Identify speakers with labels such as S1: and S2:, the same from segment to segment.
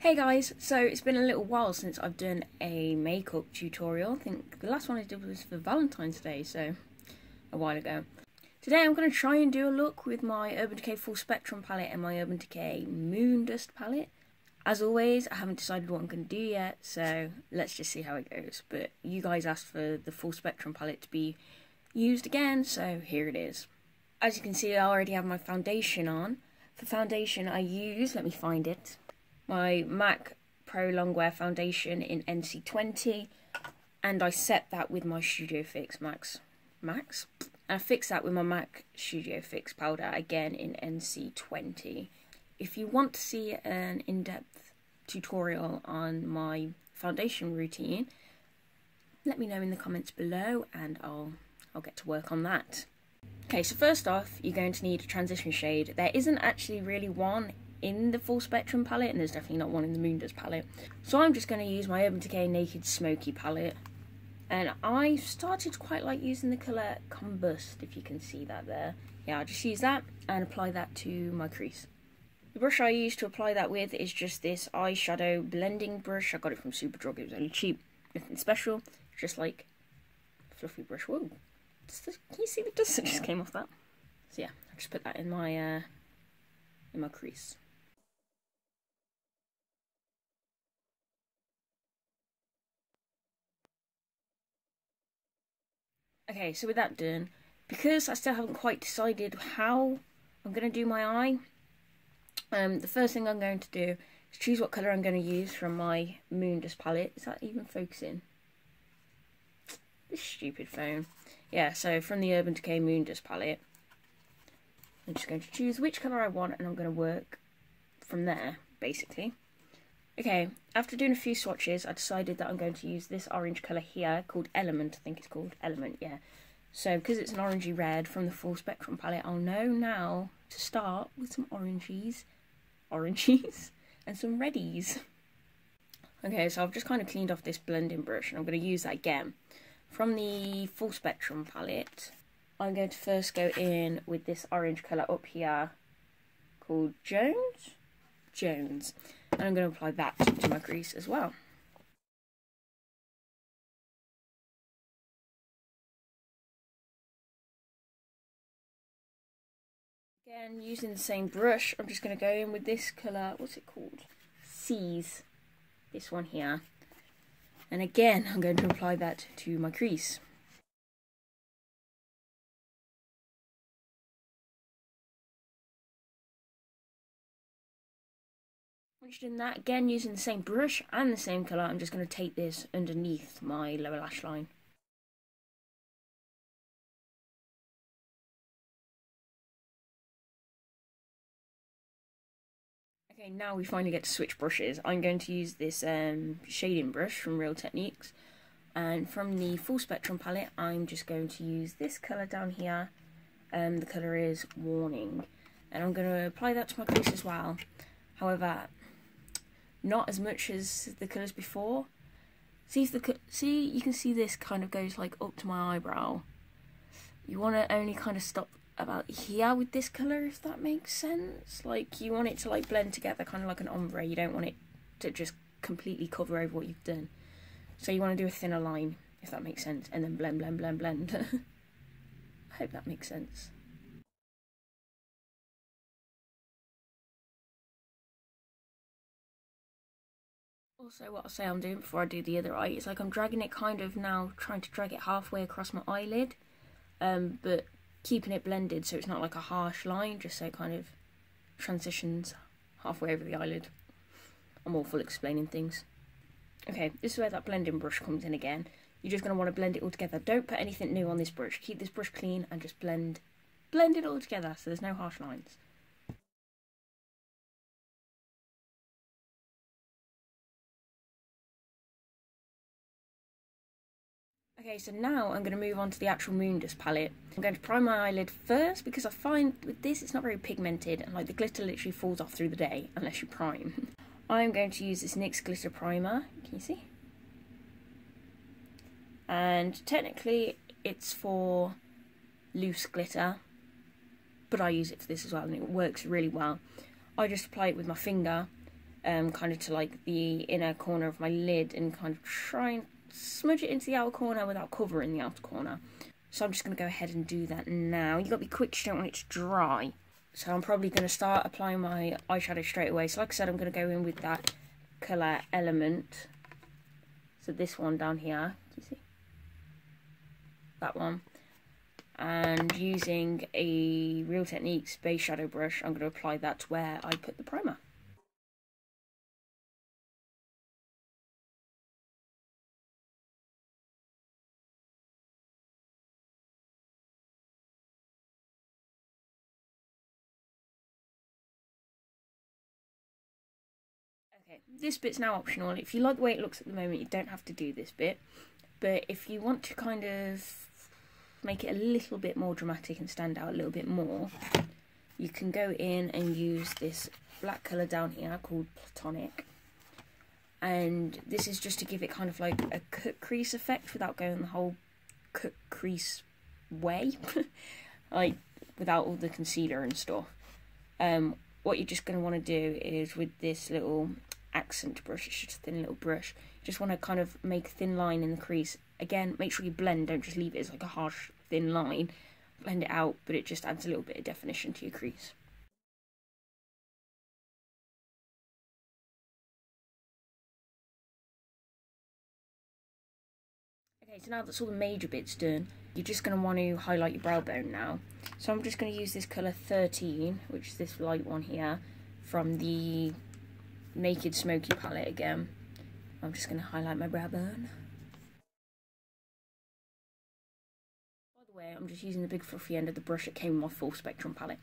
S1: Hey guys, so it's been a little while since I've done a makeup tutorial. I think the last one I did was for Valentine's Day, so a while ago. Today I'm going to try and do a look with my Urban Decay Full Spectrum palette and my Urban Decay Moondust palette. As always, I haven't decided what I'm going to do yet, so let's just see how it goes. But you guys asked for the Full Spectrum palette to be used again, so here it is. As you can see, I already have my foundation on. For foundation I use, let me find it, my MAC Pro Longwear foundation in NC20, and I set that with my Studio Fix Max. And I fixed that with my MAC Studio Fix powder, again in NC20. If you want to see an in-depth tutorial on my foundation routine, let me know in the comments below and I'll get to work on that. Okay, so first off, you're going to need a transition shade. There isn't actually really one in the Full Spectrum palette, and there's definitely not one in the Moondust palette. So I'm just going to use my Urban Decay Naked Smoky palette. And I started to quite like using the colour Combust, if you can see that there. Yeah, I'll just use that and apply that to my crease. The brush I use to apply that with is just this eyeshadow blending brush. I got it from Superdrug, it was only cheap, nothing special, just like a fluffy brush. Whoa, can you see the dust that just came off that? So yeah, I just put that in my crease. Okay, so with that done, because I still haven't quite decided how I'm going to do my eye, the first thing I'm going to do is choose what colour I'm going to use from my Moondust palette. Is that even focusing? This stupid phone. Yeah, so from the Urban Decay Moondust palette, I'm just going to choose which colour I want and I'm going to work from there, basically. Okay, after doing a few swatches, I decided that I'm going to use this orange colour here, called Element, I think it's called Element, yeah. So, because it's an orangey red from the Full Spectrum palette, I'll know now to start with some oranges, and some reddies. Okay, so I've just kind of cleaned off this blending brush, and I'm going to use that again. From the Full Spectrum palette, I'm going to first go in with this orange colour up here, called Jones, and I'm going to apply that to my crease as well. Again, using the same brush, I'm just going to go in with this colour, what's it called? Seas, this one here. And again, I'm going to apply that to my crease. Once you've done that, again using the same brush and the same colour, I'm just going to take this underneath my lower lash line. Okay, now we finally get to switch brushes. I'm going to use this shading brush from Real Techniques, and from the Full Spectrum palette I'm just going to use this colour down here. The colour is Warning, and I'm going to apply that to my crease as well. However, not as much as the colours before. See, you can see this kind of goes like up to my eyebrow. You want to only kind of stop about here with this colour, if that makes sense. Like, you want it to like blend together, kind of like an ombre. You don't want it to just completely cover over what you've done. So you want to do a thinner line, if that makes sense, and then blend, blend, blend, blend. I hope that makes sense. Also, what I'll say I'm doing before I do the other eye is like I'm dragging it kind of now, trying to drag it halfway across my eyelid, but keeping it blended so it's not like a harsh line, just so it kind of transitions halfway over the eyelid. I'm awful explaining things. Okay, this is where that blending brush comes in again. You're just going to want to blend it all together. Don't put anything new on this brush. Keep this brush clean and just blend it all together so there's no harsh lines. Okay, so now I'm going to move on to the actual Moondust palette. I'm going to prime my eyelid first because I find with this it's not very pigmented and like the glitter literally falls off through the day unless you prime. I'm going to use this NYX glitter primer, can you see? And technically it's for loose glitter, but I use it for this as well and it works really well. I just apply it with my finger kind of to like the inner corner of my lid and kind of try and smudge it into the outer corner without covering the outer corner. So I'm just going to go ahead and do that now. You've got to be quick, you don't want it to dry. So I'm probably going to start applying my eyeshadow straight away. So like I said, I'm going to go in with that colour Element. So this one down here, do you see? That one. And using a Real Techniques base shadow brush, I'm going to apply that to where I put the primer. Okay, this bit's now optional. If you like the way it looks at the moment, you don't have to do this bit. But if you want to kind of make it a little bit more dramatic and stand out a little bit more, you can go in and use this black colour down here called Platonic. And this is just to give it kind of like a cut crease effect without going the whole cut crease way. Like, without all the concealer and stuff. What you're just going to want to do is with this little accent brush, it's just a thin little brush, you just want to kind of make a thin line in the crease. Again, make sure you blend, don't just leave it as like a harsh thin line. Blend it out, but it just adds a little bit of definition to your crease. Okay, so now that's all the major bits done, you're just going to want to highlight your brow bone now. So I'm just going to use this colour 13, which is this light one here, from the Naked Smoky palette again. I'm just going to highlight my brow bone. By the way, I'm just using the big fluffy end of the brush that came with my Full Spectrum palette.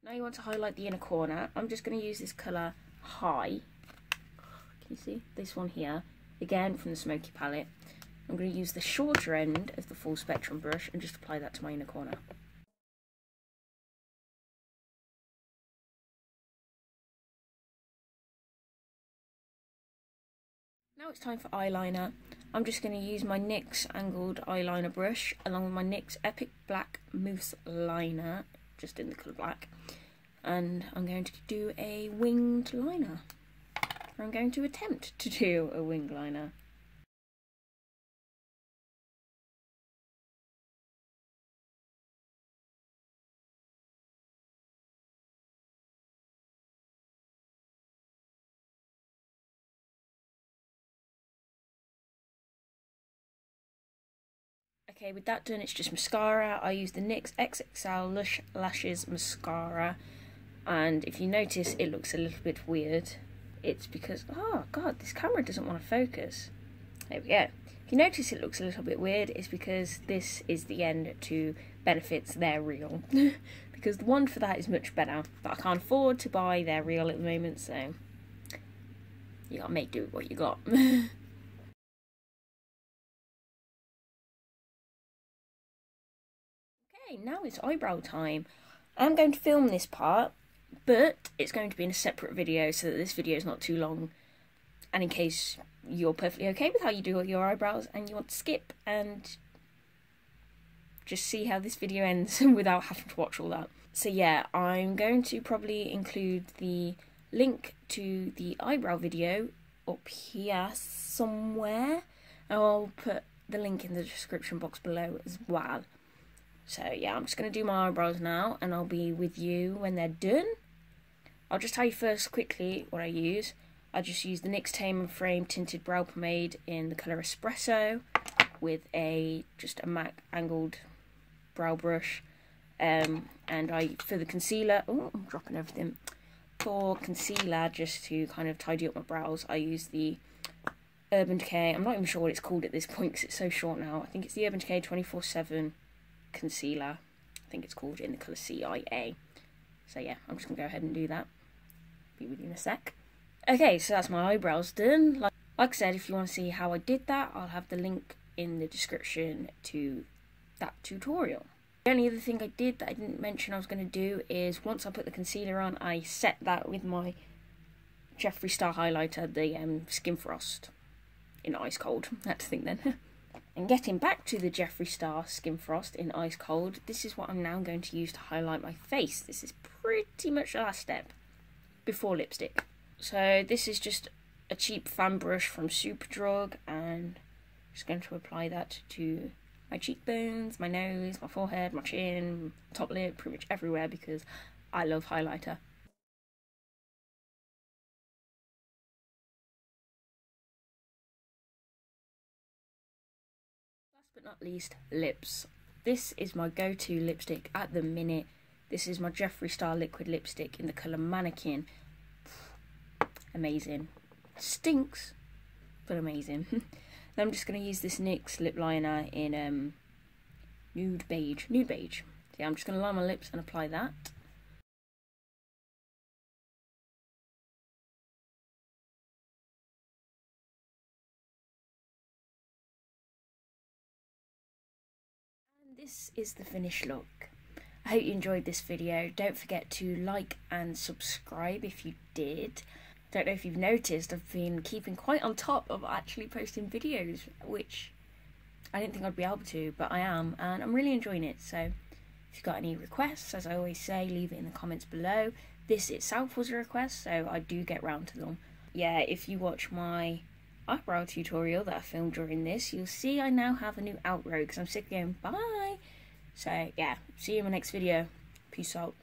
S1: Now you want to highlight the inner corner. I'm just going to use this colour High. Can you see? This one here. Again from the Smoky palette. I'm going to use the shorter end of the Full Spectrum brush and just apply that to my inner corner. Now it's time for eyeliner. I'm just going to use my NYX angled eyeliner brush along with my NYX Epic Black Mousse liner, just in the colour black. And I'm going to do a winged liner. I'm going to attempt to do a winged liner. Okay, with that done, it's just mascara. I use the NYX XXL Lush Lashes Mascara. And if you notice, it looks a little bit weird. It's because, oh god, this camera doesn't want to focus. There we go. If you notice it looks a little bit weird, it's because this is the end to Benefit's They're Real. Because the wand for that is much better. But I can't afford to buy They're Real at the moment, so you gotta make do with what you got. Okay, now it's eyebrow time. I'm going to film this part, but it's going to be in a separate video so that this video is not too long. And in case you're perfectly okay with how you do your eyebrows and you want to skip and just see how this video ends without having to watch all that. So yeah, I'm going to probably include the link to the eyebrow video up here somewhere. And I'll put the link in the description box below as well. So yeah, I'm just going to do my eyebrows now and I'll be with you when they're done. I'll just tell you first quickly what I use. I just use the NYX Tame & Frame Tinted Brow Pomade in the colour Espresso with just a MAC angled brow brush. And for the concealer, oh, I'm dropping everything. For concealer, just to kind of tidy up my brows, I use the Urban Decay. I'm not even sure what it's called at this point because it's so short now. I think it's the Urban Decay 24/7 concealer. I think it's called, in the colour CIA. So yeah, I'm just going to go ahead and do that. Be with you in a sec. Okay, so that's my eyebrows done. Like I said, if you want to see how I did that, I'll have the link in the description to that tutorial. The only other thing I did that I didn't mention I was going to do is once I put the concealer on, I set that with my Jeffree Star highlighter, the Skin Frost, in ice cold. I had to think then. And getting back to the Jeffree Star Skin Frost in Ice Cold, this is what I'm now going to use to highlight my face. This is pretty much the last step before lipstick. So this is just a cheap fan brush from Superdrug, and just going to apply that to my cheekbones, my nose, my forehead, my chin, top lip, pretty much everywhere, because I love highlighter. Last but not least, lips. This is my go-to lipstick at the minute. This is my Jeffree Star liquid lipstick in the colour Mannequin. Amazing. Stinks, but amazing. Then I'm just going to use this NYX lip liner in nude beige. So yeah, I'm just going to line my lips and apply that. And this is the finished look. I hope you enjoyed this video. Don't forget to like and subscribe if you did. Don't know if you've noticed, I've been keeping quite on top of actually posting videos, which I didn't think I'd be able to, but I am, and I'm really enjoying it. So if you've got any requests, as I always say, leave it in the comments below. This itself was a request, so I do get round to them. Yeah, if you watch my eyebrow tutorial that I filmed during this, you'll see I now have a new outro, because I'm sick of going bye. So yeah, see you in my next video. Peace out.